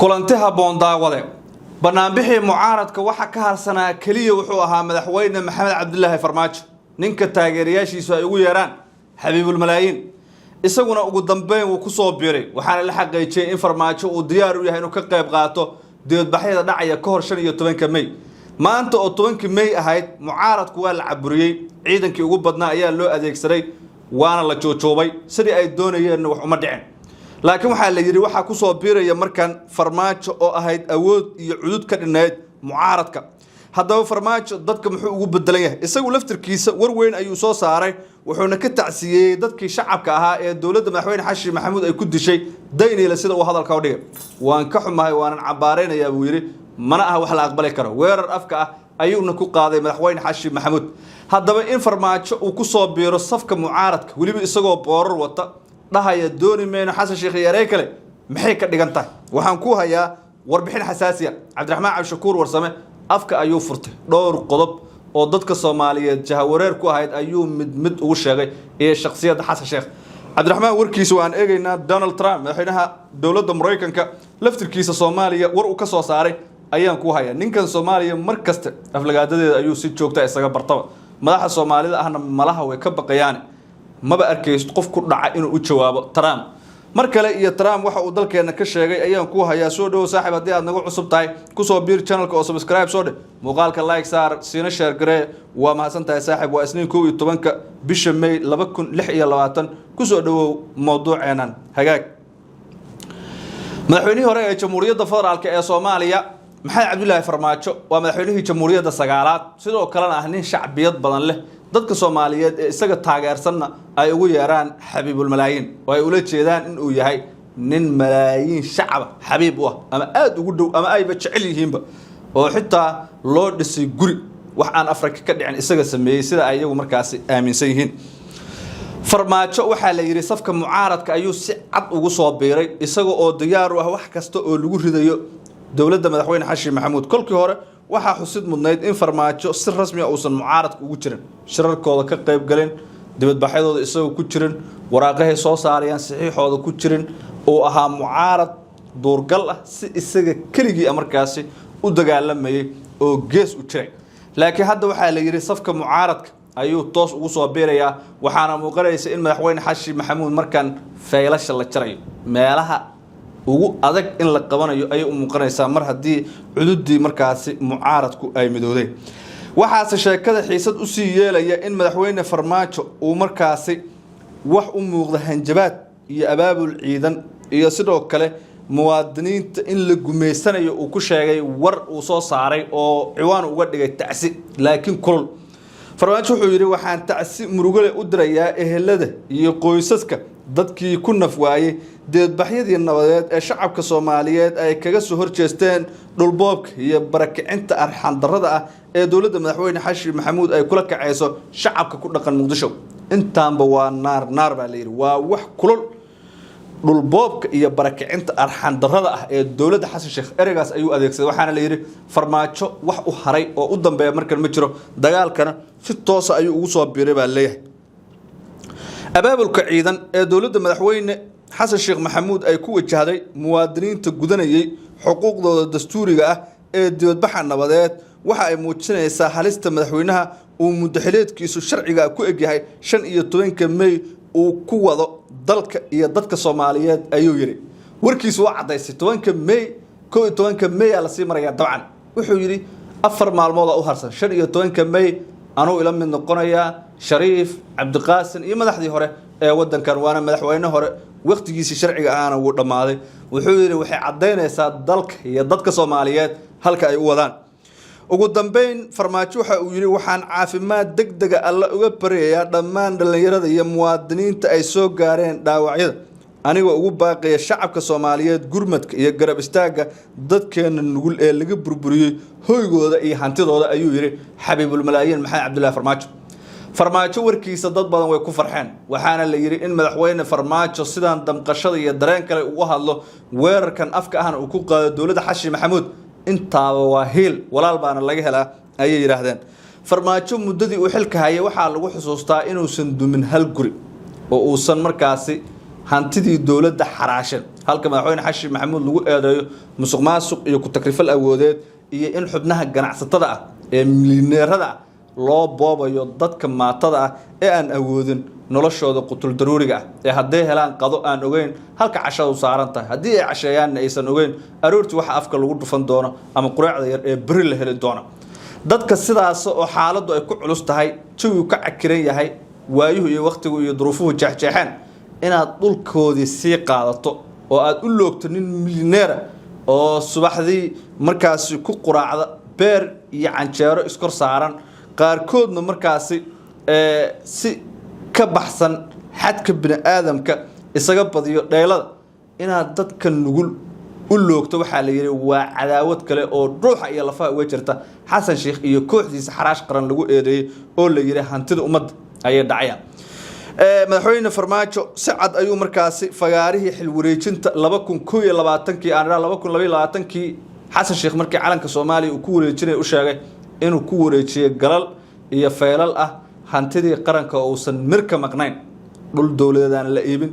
kulanti haboon daawade barnaamijii mucaaradka waxa ka harsanaa kaliya wuxuu ahaa madaxweyne maxamed cabdullaahi farmaajo ninka taageerayaashiisu ay ugu yeeraan xabiibul malaayiin isaguna ugu dambeyn uu ku soo biiray waxaana la xaqiijiyay in farmaajo uu diyaar u yahay inuu ka qayb qaato dibadbaxyada dhacaya ka hor 15 May maanta oo 10 May ahayd mucaaradku waa la caburiyay ciidankii ugu badnaa ayaa loo adeegsaday waana la joojoobay sidii ay doonayeen wax uma dhicin laakiin waxa la yiri waxa ku soo biiraya markan farmaajo oo ahayd awood iyo cudud ka dhinayd mucaaradka haddaba farmaajo dadka muxuu ugu bedelan yahay isagu laftirkiisa war weyn ayuu soo saaray wuxuuna ka tacsiyay dadkii shacabka ahaa ee dawladda madaxweyne xashi maxamuud ay ku dishay daynayla sida uu hadalka u dhigay waan ka xumahay waan cabaareynayaa buu yiri mana aha wax la aqbali karo weerar afka ah ayuuna ku qaaday madaxweyne xashi maxamuud haddaba in farmaajo uu ku soo biiro safka mucaaradka waliba isagoo boorar wata dhahaya dooni meeno xasan sheekh yaray kale maxay ka dhigan tahay waxaan ku hayaa warbixin xasaasiya cabdiraxmaan cabshakuur warsame afka ayuu furtay dhowr qodob oo dadka Soomaaliyeed jahawareer ku ahayd ayuu mid ugu sheegay ee shakhsiyada xasan sheekh cabdiraxmaan warkiisa waan eegaynaa Donald Trump madaxweynaha dawladda Mareykanka laftirkiisa Soomaaliya war uu ka soo saaray ayaan ku hayaa ninkan Soomaaliya markasta aflagaadadeeda ayuu si joogta isaga bartaba madaxa Soomaalida ahna malaha way ka baqayaan maba arkaysto qof ku dhaca inuu u jawaabo Trump mar kale iyo Trump waxa uu dalkeena ka sheegay ayaan ku hayaa soo dhaw saaxiib hadii aad nagu cusub tahay ku soo biir channelka oo subscribe soo dhig muuqaalka like saar siina share garee waa mahadsan tahay saaxiib waa isniin 12 bisha May 2026 ku soo dhawow mowduuceenan hagaag madaxweynihii hore ee Jamhuuriyadda Federaalka ee Soomaaliya maxamed cabdullaahi farmaajo waa madaxweynihii Jamhuuriyadda sagaalaad sidoo kalena ah nin shacbiyad badan leh dadka Soomaaliyeed ee isaga taageersanna ay ugu yeeraan xabiibul malaayiin oo ay ula jeedaan in uu yahay nin malaayiin shacab xabiib u ah ama aad ugu dhow ama ay jecel yihiinba oo xitaa loo dhisay guri wax aan Afrika ka dhicin isaga sameeyay sida ay iyagu markaas aaminsan yihiin farmaajo waxa la yiri safka mucaaradka ayuu si cad ugu soo biiray isaga oo diyaar u ah wax kasta oo lagu ridayo dawladda madaxweyne xashi maxamuud kolkii hore waxa xusid mudnayd in farmaajo si rasmi ah uusan mucaaradku ugu jirin shirarkooda ka qayb galeen dibadbaxyadooda isagoo ku jirin waraaqahay soo saarayaan saxiixooda ku jirin oo ahaa mucaarad duurgal ah si isaga keligii markaasi u dagaalamayay oo gees u jiray laakiin hadda waxa la yiri safka mucaaradka ayuu toos ugu soo biirayaa waxaana muuqanaysa in madaxweyne xashi maxamuud markan faylasha la jarayo meelaha ugu adag in la qabanayo ay u muuqanaysaa mar hadii cududii markaasi mucaaradku ay midooday waxaase sheekada xiisad u sii yeelaya in madaxweyne farmaajo uu markaasi wax u muuqda hanjabaad iyo abaabul ciidan iyo sidoo kale muwaadiniinta in la gumeysanayo uu ku sheegay war uu soo saaray oo ciwaan uga dhigay tacsi laakiin kulul farmaajo wuxuu yiri waxaan tacsi murugale u dirayaa ehelada iyo qoysaska dadkii ku naf waayay deedbaxyadii nabadeed ee shacabka Soomaaliyeed ay kaga soo horjeesteen dhulboobka iyo barakicinta arxan darrada ah ee dawladda madaxweyne xashi maxamuud ay kula kacayso shacabka ku dhaqan Muqdisho intaanba waa naar baa la yiri waa wax kulul dhulboobka iyo barakicinta arxan darrada ah ee dawladda xasan sheekh eragaas ayuu adeegsaday waxaana la yiri farmaajo wax u haray oo u dambeeya markan ma jiro dagaalkana si toos ah ayuu ugu soo biiray baa leeyahay abaabulka ciidan ee dawladda madaxweyne xasan sheekh maxamuud ay ku wajahday muwaadiniinta gudanayay xuquuqdooda dastuuriga ah ee dibadbaxa nabadeed waxa ay muujinaysaa halista madaxweynaha uu mudaxileedkiisu sharciga ku egyahay 15 May uu ku wado dalka iyo dadka Soomaaliyeed ayuu yiri warkiisu waa cadaysay 10 May 11 May la sii maraya dabcan wuxuu yiri 4 maalmood u harsan 15 May anuu ila mid noqonaya Shariif Cabdiqaasin iyo madaxdii hore ee wadankan waana madaxweyne hore waqtigiisa sharciga aana uu dhamaaday wuxuu yiri waxay cadeynaysaa dalka iyo dadka Soomaaliyeed halka ay u wadaan ugu dambeyn farmaajo waxa uu yiri waxaan caafimaad degdeg ah alla uga bareeyaa dhammaan dhalinyarada iyo muwaadiniinta ay soo gaareen dhaawacyada aniga ugu baaqaya shacabka Soomaaliyeed gurmadka iyo garab istaaga dadkeena nugul ee laga burburiyay hoygooda iyo hantidooda ayuu yiri xabiibul malaayiin maxamed cabdullaahi farmaajo warkiisa dad badan way ku farxeen waxaana la yiri in madaxweyne farmaajo sidaan damqashada iyo dareen kale ugu hadlo weerarkan afka ahna uu ku qaado dawladda xashi maxamuud intaaba waa heel walaal baana laga helaa ayay yiraahdeen farmaajo muddadii uu xilka hayay waxa lagu xusuustaa inuusan dumin hal guri oo uusan markaasi hantidii dowladda xaraashan halka madaxweyne xashi maxamuud lagu eedeeyo musuqmaasuq iyo ku takrifal awoodeed iyo in xubnaha ganacsatada ah ee milyaneerada ah loo boobayo dadka maatada ah ee aan awoodin noloshooda qutul daruuriga ah ee hadday helaan qado aan ogeyn halka cashadu saaran tahay haddii ay casheeyaanna aysan ogeyn aroortii waxa afka lagu dhufan doono ama quraacda yar ee beri la heli doono dadka sidaas oo xaaladdu ay ku culus tahay jawigu ka cakiran yahay waayuhu iyo waqtigu iyo duruufuhu jeexjeexeen inaad dhulkoodii sii qaadato oo aad u loogto nin milyaneer oo subaxdii markaasi ku quraacda beer iyo canjeero iskor saaran qaarkoodna markaasi si ka baxsan xadka bini'aadamka isaga badiyo dheelada inaad dadka nugul u loogto waxaa la yidhi waa cadaawad kale oo ruuxa iyo lafaha uga jirta xasan sheekh iyo kooxdiisa xaraash qaran lagu eedeeyey oo la yidhi hantida ummadda ayay dhacayaan madaxweyne farmaajo si cad ayuu markaasi fagaarihii xil wareejinta 2021kii aan 2022kii xasan sheekh markii calanka Soomaaliya uu ku wareejinay u sheegay inuu ku wareejiyay galal iyo feelal ah hantidii qaranka oo uusan mirka maqnayn dhul dawladeed aan la iibin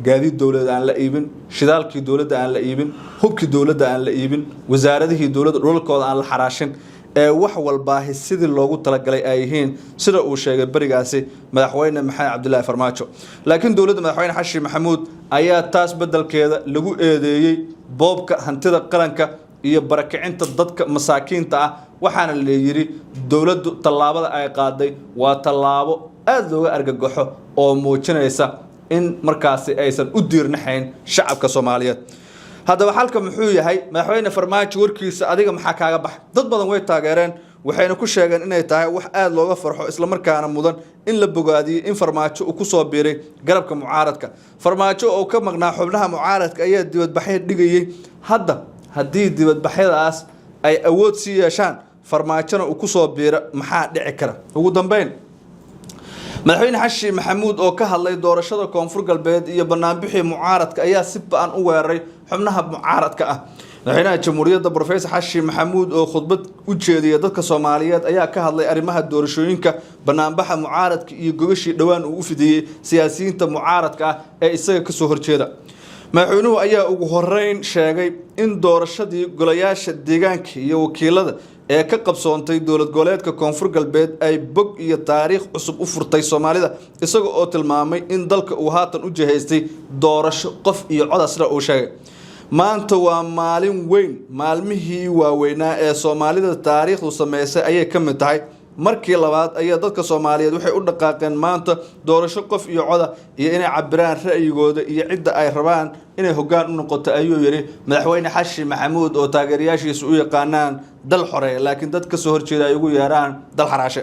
gaadiid dawladeed aan la iibin shidaalkii dawladda aan la iibin hubkii dawladda aan la iibin wasaaradihii dawladda dhulkooda aan la xaraashin ee wax walba sidii loogu talagalay ay yihiin sida uu sheegay barigaasi madaxweyne maxamed cabdullaahi farmaajo laakiin dawladda madaxweyne xashi maxamuud ayaa taas bedelkeeda lagu eedeeyay boobka hantida qaranka iyo barakicinta dadka masaakiinta ah waxaana la yiri dawladdu tallaabada ay qaaday waa tallaabo aad looga argagaxo oo muujinaysa in markaasi aysan u diirnaxayn shacabka Soomaaliyeed haddaba halka muxuu yahay madaxweyne farmaajo warkiisa adiga maxaa kaaga baxay dad badan way taageereen waxayna ku sheegeen inay tahay wax aad looga farxo isla markaana mudan in la bogaadiyo in farmaajo uu ku soo biiray garabka mucaaradka farmaajo oo ka maqnaa xubnaha mucaaradka ayaa dibadbaxyo dhigayay hadda haddii dibadbaxyadaas ay awood sii yeeshaan farmaajona uu ku soo biiro maxaa dhici kara ugu dambeyn madaxweyne xashi maxamuud oo ka hadlay doorashada koonfur galbeed iyo barnaamijyada mucaaradka ayaa si baan u weeraray xubnaha mucaaradka ah madaxweynaha jamhuuriyadda professor xashi maxamuud oo khudbad u jeediyay dadka Soomaaliyeed ayaa ka hadlay arrimaha doorashooyinka barnaamijyada mucaaradka iyo gogashii dhawaan uu u fidiyay siyaasiyiinta mucaaradka ah ee isaga ka soo horjeeda madaxweynuhu ayaa ugu horeyn sheegay in doorashadii golayaasha deegaanka iyo wakiilada ee ka qabsoontay dowlad goboleedka koonfur galbeed ay bog iyo taariikh cusub u furtay Soomaalida isaga oo tilmaamay in dalka uu haatan u jihaystay doorasho qof iyo cod asra uu sheegay maanta waa maalin weyn maalmihii waaweynaa ee Soomaalida taariikhdu sameysay ayay ka mid tahay markii labaad ayaa dadka Soomaaliyeed waxay u dhaqaaqeen maanta doorasho qof iyo cod iyo inay cabiraan ra'yigooda iyo cidda ay rabaan inay hoggaan u noqoto ayuu yiri madaxweyne xashi maxamuud oo taageerayaashiisa u yaqaanaan dal xoreey laakiin dad ka soo horjeeda ay ugu yeeraan dal xaraashe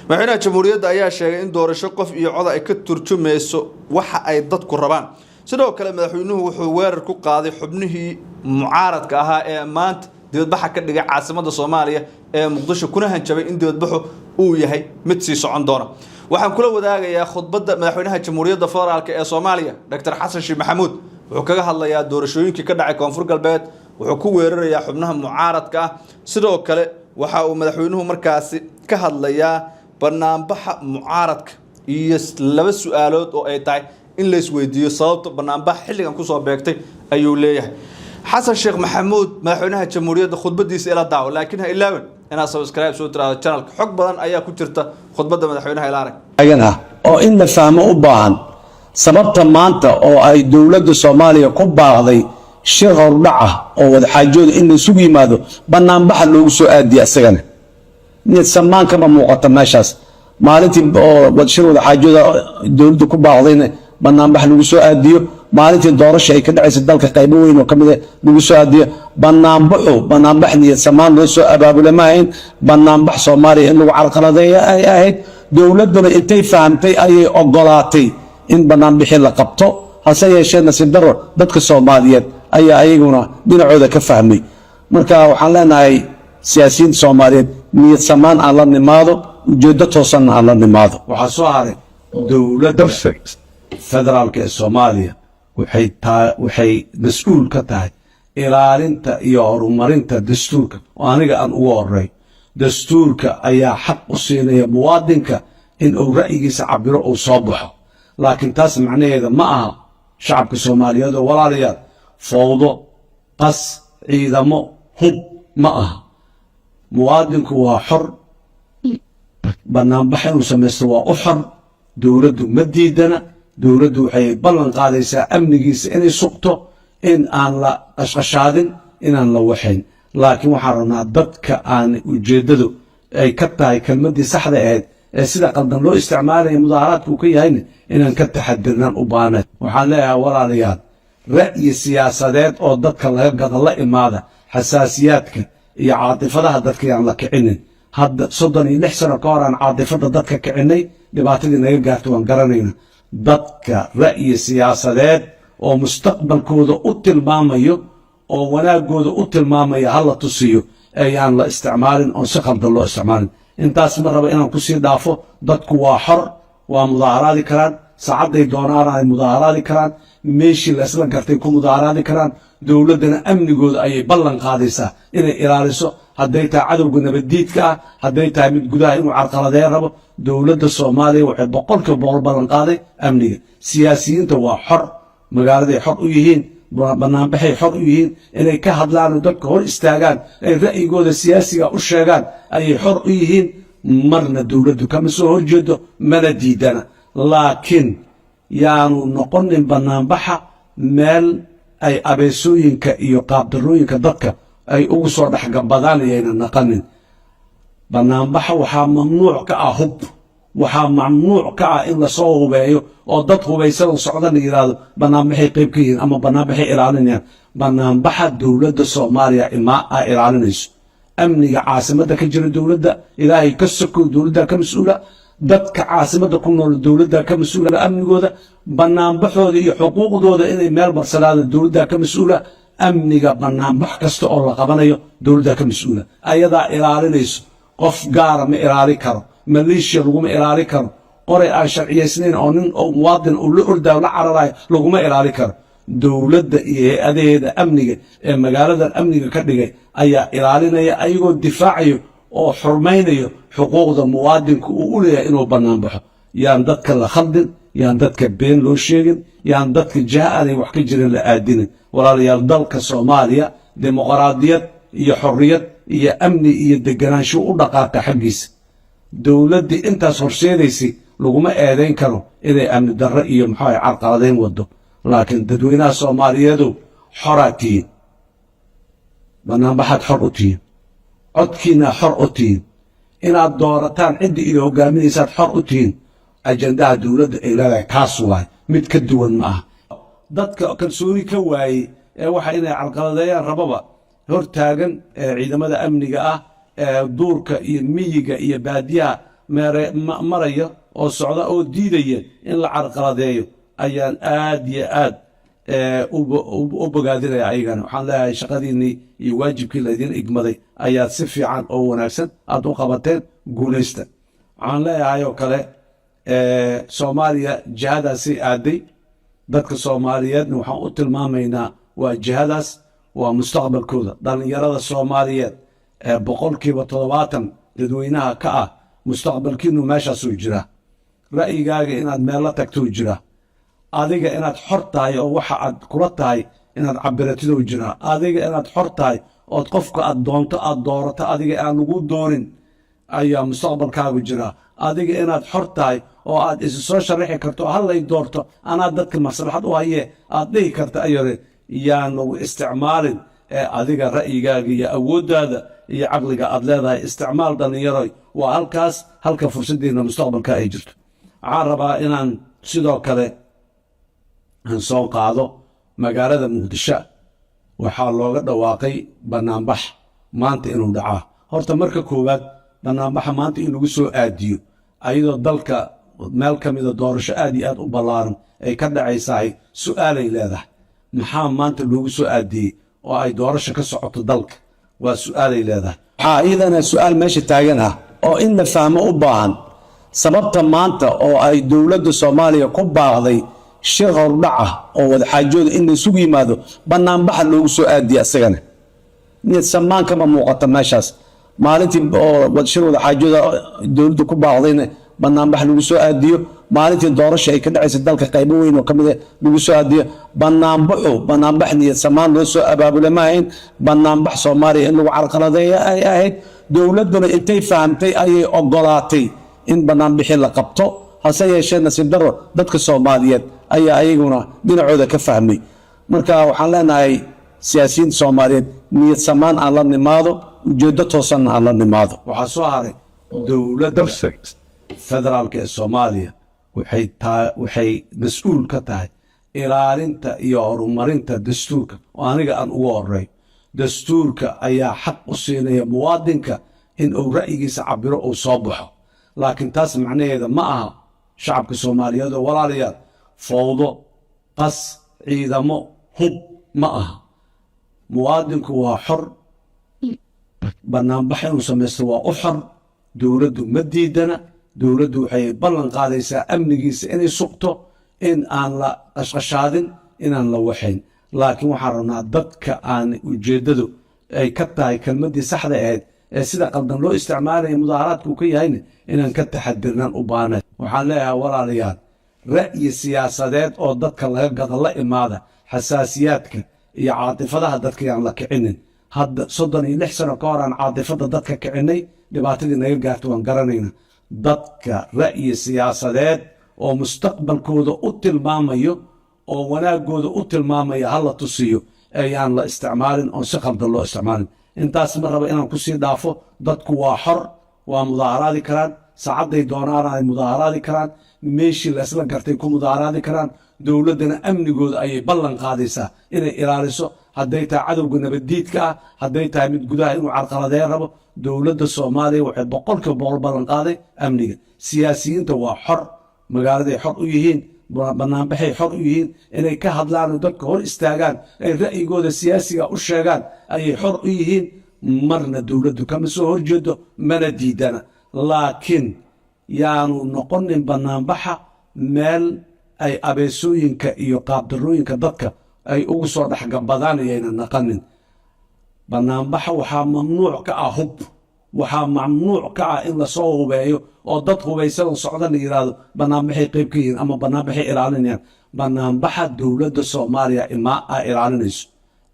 madaxweynaha jamhuuriyadda ayaa sheegay in doorasho qof iyo cod ay ka turjumayso waxa ay dadku rabaan sidoo kale madaxweynuhu wuxuu weerar ku qaaday xubnihii mucaaradka ahaa ee maanta dibadbaxa ka dhigay caasimadda Soomaaliya ee Muqdisho kuna hanjabay in dibadbaxu uu yahay mid sii socon doona waxaan kula wadaagayaa khudbadda madaxweynaha jamhuuriyadda federaalka ee Soomaaliya Dr. Xasan Sheekh Maxamuud wuxuu kaga hadlayaa doorashooyinkii ka dhacay koonfur galbeed wuxuu ku weerarayaa xubnaha mucaaradka ah sidoo kale waxa uu madaxweynuhu markaasi ka hadlayaa barnaamijka mucaaradka iyo laba su'aalood oo ay tahay in la isweydiiyo sababta barnaamijka xilligan ku soo beegtay ayuu leeyahay xasan sheekh maxamuud madaxweynaha jamhuuriyadda khudbadiisa ila daawo laakiin ha ilaawan inaad subscribe soo tiraado channelka xog badan ayaa ku jirta khudbadda madaxweynaha ila arag ayana oo in la fahmo u baahan sababta maanta oo ay dawladda Soomaaliya ku baaqday shir hordhac oo wada xaajooda in la isugu yimaado barnaamijka loogu soo aadiyo asagana niyad samaan kama muuqata meeshaas maalintii oo wada shir wada xaajooda dawladda ku baaqdayna barnaamijka lagu soo aadiyo maalintii doorasho ay ka dhacaysay dalka qaybo weyn oo kamid ah lagu soo aadiyo barnaamij niyad samaan loo soo abaabulamayn barnaamij Soomaaliya in lagu carqaladeeyo ay ahayd dawladuna intay fahamtay ayay ogolaatay in barnaamij la qabto hase yeeshee nasiib darro dadka Soomaaliyeed ayaa ayaguna dhinacooda ka fahmay marka waxaan leenahay siyaasiyiinta Soomaaliyeed niyad samaan aan la nimaado ujeeddo toosan aan la nimaado waxaa soo haray dawladda federaalka ee Soomaaliya waxay mas'uul ka tahay ilaalinta iyo horumarinta dastuurka oo aniga aan ugu horeey dastuurka ayaa xaq u siinaya muwaadinka in uu ra'yigiisa cabiro oo soo baxo laakiin taas macnaheedu ma aha shacabka Soomaaliyeed oo walaalayaal fowdo qas ciidamo hub ma aha muwaadinku waa xor banaanbax inuu samaysto waa u xor dowladdu ma diidana dowladdu waxay ballan qaadaysaa amnigiisa inay sugto in aan la qashqashaadin inaan la waxayn laakiin waxaan rabnaa dadka aan ujeeddadu ay ka tahay kelmaddii saxda ahayd ee sida qaldan loo isticmaalaya mudaaharaadka uu ka yahayna inaan ka taxadirnaan u baahnayn waxaan leeyahay walaalayaal ra'yi siyaasadeed oo dadka laga gada la imaada xasaasiyaadka iyo caatifadaha dadka yaan la kicinin hadda 36 sano ka hor aan caatifada dadka kicinay dhibaatadii naga gaartay waan garanayna dadka ra'yi siyaasadeed oo mustaqbalkooda u tilmaamayo oo wanaagooda u tilmaamaya hala tusiyo ayaan la isticmaalin oo si qaldan loo isticmaalin intaas ma raba inaan ku sii dhaafo dadku waa xor waa mudaaharaadi karaan saacaday doonaan ay mudaaharaadi karaan meeshii la isla gartay ku mudaaharaadi karaan dowladdana amnigooda ayay ballan qaadaysaa inay ilaaliso hadday tahay cadowga nabaddiidka ah hadday tahay mid gudaha inuu carqaladeyn rabo dowladda Soomaaliya waxay boqolkiiba boqol ballan qaaday amniga siyaasiyiinta waa xor magaaladay xor u yihiin banaanbaxay xor u yihiin inay ka hadlaan oo dadka hor istaagaan ay ra'yigooda siyaasiga u sheegaan ayay xor u yihiin marna dowladdu kama soo horjeedo mana diidana laakiin yaanu noqonin banaanbaxa meel ay abeesooyinka iyo qaabdarooyinka dadka ay ugu soo dhexgabadaan ayayna naqanin banaanbaxa waxaa mamnuuc ka ah hub waxaa mamnuuc ka ah in lasoo hubeeyo oo dad hubaysan socdan la yiraahdo banaanbaxay qayb ka yihiin ama banaanbaxay ilaalinayaan banaanbaxa dowladda Soomaaliya ay ilaalinayso amniga caasimadda ka jira dowladda ilaahay ka sokow dowladda ka mas'uula dadka caasimadda ku nool dowladda ka mas'uula amnigooda banaanbaxooda iyo xuquuqdooda inay meel barsanaadaan dowladda ka mas'uula amniga banaanbax kasta oo la qabanayo dowladda ka mas'uula ayadaa ilaalinayso qof gaar ma ilaali karo maleeshiya laguma ilaali karo qoray aan sharciyeysnayn oo nin oo muwaadin uu la ordaa la cararayo laguma ilaali karo dowladda iyo hay'adaheeda amniga ee magaaladan amniga ka dhigay ayaa ilaalinaya ayagoo difaacayo oo xurmaynayo xuquuqda muwaadinka uu u leeyahay inuu banaanbaxo yaan dadka la khaldin yaan dadka been loo sheegin yaan dadka jahaanay wax ka jirin la aadinin walaalayaal dalka Soomaaliya dimuqraadiyad iyo xorriyad iyo amni iyo deganaansho u dhaqaaqa xaggiisa dowladda intaas horseedaysay laguma eedayn karo inay amni darro iyo maxay carqaladeyn wado laakiin dadweynaha Soomaaliyeed xoraatiin banaanbaxad xor u tihiin codkiina xor u tihiin inaad doorataan cidda iyo hogaaminaysaad xor u tihiin ajandaha dowladda ay leedahay kaas waay mid ka duwan ma aha dadka kalsooni ka waayey ee waxa inay carqaladeeyaan rababa hor taagan ciidamada amniga ah duurka iyo miyiga iyo baadiyaha maraya oo socda oo diidaya in la carqaladeeyo ayaan aad iyo aad u bogaadinaya ayagana waxaan leeyahay shaqadiinnii iyo waajibkii laydin igmaday ayaad si fiican oo wanaagsan aad u qabateen guulaysta waxaan leeyahay oo kale Soomaaliya jihadaasi aaday dadka Soomaaliyeedna waxaan u tilmaamaynaa waa jihadaas waa mustaqbalkooda dhalinyarada Soomaaliyeed boqolkiiba 70 dadweynaha ka ah mustaqbalkiinu meeshaasuu jira ra'yigaaga inaad meel la tagto jira adiga inaad xor tahay oo waxa aad kula tahay inaad cabiratid jira adiga inaad xor tahay oo qofka aad doonto aad doorato adiga aan lagu doorin ayaa mustaqbalkaagu jira adiga inaad xor tahay oo aad isu soo sharaxi karto hal lay doorto ana dadka maslaxad u haye aad dhihi karto ayore yaan lagu isticmaalin adiga ra'yigaaga iyo awooddaada iyo caqliga aad leedahay isticmaal dhalinyaro waa halkaas halka fursadeena mustaqbalka ay jirto waxaan rabaa inaan sidoo kale aan soo qaado magaalada Muqdisho waxaa looga dhawaaqay banaanbax maanta inuu dhacaa horta marka koowaad banaanbaxa maanta in lagu soo aadiyo ayadoo dalka meel ka mid ah doorasho aad iyo aad u ballaaran ay ka dhacaysahay su'aalay leedahay maxaa maanta loogu soo aadiyey oo ay doorasho ka socoto dalka waa su'aalay leedahay waxaa iyadana su'aal meesha taagan ah oo in la fahmo u baahan sababta maanta oo ay dowladda Soomaaliya ku baaqday shir hordhac ah oo wadaxaajooda in la isugu yimaado banaanbaxa loogu soo aadiyo asagana niyad samaan kama muuqata meeshaas maalintii oo shir wadaxaajooda dowladda ku baaqdayna banaanbax lagu soo aadiyo maalintii doorasho ay ka dhacaysa dalka qaybo weyn oo kamid ah lagu soo aadiyo banaanbax niyad samaan loo soo abaabulay ma ahayn banaanbax Soomaaliya in lagu carqaladeeyo ay ahayd dowladuna intay fahamtay ayay ogolaatay in banaanbixi la qabto hase yeeshee nasiib darro dadka Soomaaliyeed ayaa ayaguna dhinacooda ka fahmay marka waxaan leenahay siyaasiyiinta Soomaaliyeed niyad samaan aan la nimaado ujeedo toosan aan la nimaado waxaa soo haray dowladda federaalka ee Soomaaliya waxay mas'uul ka tahay ilaalinta iyo horumarinta dastuurka oo aniga aan ugu horeey dastuurka ayaa xaq u siinaya muwaadinka in uu ra'yigiisa cabiro oo soo baxo laakiin taas macnaheedu ma aha shacabka Soomaaliyeed oo walaalayaal fowdo qas ciidamo hub ma aha muwaadinku waa xor banaanbax inuu samaysto waa u xor dowladdu ma diidana dowladdu waxay ballan qaadaysaa amnigiisa inay sugto in aan la qashqashaadin inaan la waxayn laakiin waxaan rabnaa dadka aan ujeedadu ay ka tahay kelmaddii saxda ahayd ee sida qaldan loo isticmaalaya mudaaharaadka uu ka yahayna inaan ka taxadirnaan u baahnayn waxaan leeyahay walaalayaal ra'yi siyaasadeed oo dadka laga gada la imaada xasaasiyaadka iyo caatifadaha dadka aan la kicinin hadda 36 sano ka hor aan caatifada dadka kicinay dhibaatadii naga gaartay waan garanayna dadka ra'yi siyaasadeed oo mustaqbalkooda u tilmaamayo oo wanaagooda u tilmaamaya hala tusiyo ayaan la isticmaalin oo si qaldan loo isticmaalin intaas ma raba inaan ku sii dhaafo dadku waa xor waa mudaaharaadi karaan saacaday doonaan ay mudaaharaadi karaan meeshii la isla gartay ku mudaaharaadi karaan dowladana amnigooda ayay ballan qaadaysaa inay ilaaliso hadday tahay cadowga nabaddiidka ah hadday tahay mid gudaha inuu carqaladeyn rabo dowladda Soomaaliya waxay 100% ballan qaaday amniga siyaasiyiinta waa xor magaaladay xor u yihiin banaanbaxay xor u yihiin inay ka hadlaan dadka hor istaagaan ay ra'yigooda siyaasiga u sheegaan ayay xor u yihiin marna dowladdu kama soo horjeedo mana diidana laakiin yaanu noqonin banaanbaxa meel ay abeesooyinka iyo qaabdarooyinka dadka ay ugu soo dhaxgabadaan ayayna naqanin banaanbaxa waxaa mamnuuc ka ah hub waxaa mamnuuc ka ah in la soo hubeeyo oo dad hubaysan socdan yiraahdo banaanbaxay qayb ka yihiin ama banaanbaxay ilaalinayaan banaanbaxa dowladda Soomaaliya ay ilaalinayso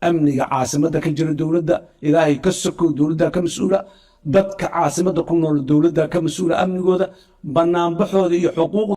amniga caasimadda ka jira dowladda ilaahay ka sokow dowladda ka mas'uula dadka caasimadda ku nool dowladda ka mas'uula amnigooda banaanbaxooda iyo xuquuq